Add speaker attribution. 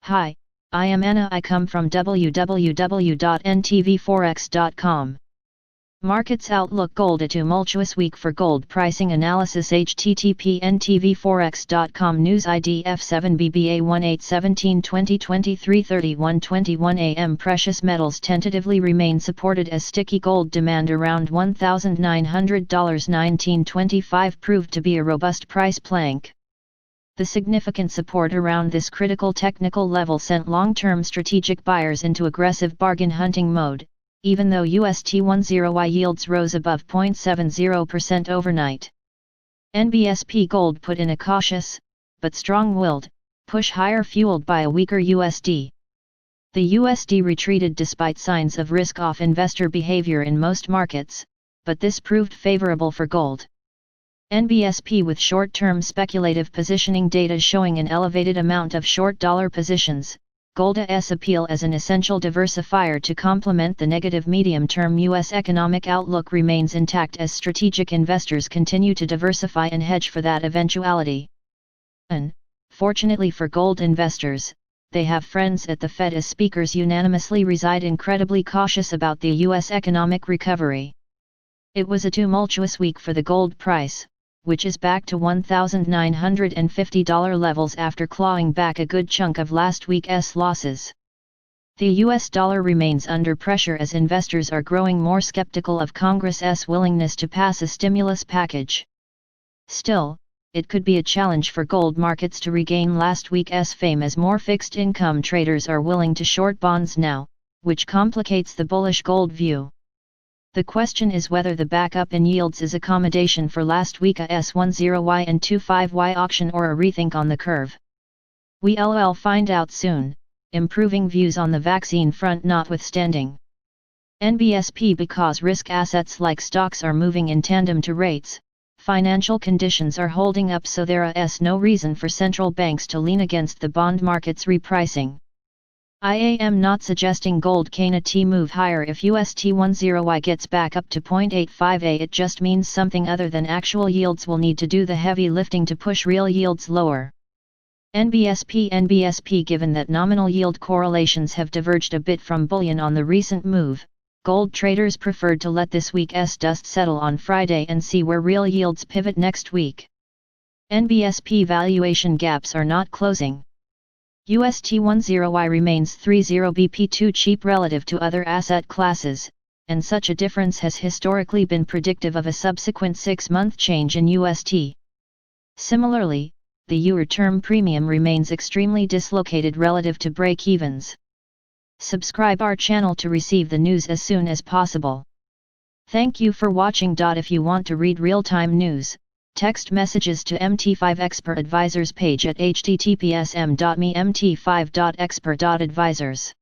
Speaker 1: Hi, I am Anna. I come from www.ntvforex.com. Markets Outlook. Gold. A tumultuous week for gold pricing analysis. http ntvforex.com. News ID F7BBA 1817-2023 31:21 am. Precious metals tentatively remain supported as sticky gold demand around $1,900. 1925 proved to be a robust price plank. The significant support around this critical technical level sent long-term strategic buyers into aggressive bargain hunting mode, even though UST10Y yields rose above 0.70% overnight. NBSP gold put in a cautious, but strong-willed, push higher fueled by a weaker USD. The USD retreated despite signs of risk-off investor behavior in most markets, but this proved favorable for gold. NBSP with short-term speculative positioning data showing an elevated amount of short dollar positions, gold's appeal as an essential diversifier to complement the negative medium-term U.S. economic outlook remains intact as strategic investors continue to diversify and hedge for that eventuality. Fortunately for gold investors, they have friends at the Fed as speakers unanimously reside incredibly cautious about the U.S. economic recovery. It was a tumultuous week for the gold price, which is back to $1,950 levels after clawing back a good chunk of last week's losses. The US dollar remains under pressure as investors are growing more skeptical of Congress's willingness to pass a stimulus package. Still, it could be a challenge for gold markets to regain last week's fame as more fixed-income traders are willing to short bonds now, which complicates the bullish gold view. The question is whether the backup in yields is accommodation for last week's 10Y and 25Y auction or a rethink on the curve. We'll find out soon, improving views on the vaccine front notwithstanding. NBSP because risk assets like stocks are moving in tandem to rates, financial conditions are holding up so there is no reason for central banks to lean against the bond market's repricing. I am not suggesting gold can move higher if UST10Y gets back up to 0.85a. It just means something other than actual yields will need to do the heavy lifting to push real yields lower. NBSP given that nominal yield correlations have diverged a bit from bullion on the recent move, gold traders preferred to let this week's dust settle on Friday and see where real yields pivot next week. NBSP valuation gaps are not closing. UST10Y remains 30 BP too cheap relative to other asset classes, and such a difference has historically been predictive of a subsequent 6-month change in UST. Similarly, the EUR term premium remains extremely dislocated relative to break-evens. Subscribe our channel to receive the news as soon as possible. Thank you for watching. If you want to read real-time news, text messages to MT5 Expert Advisors page at https://m.me/mt5.expert.advisors.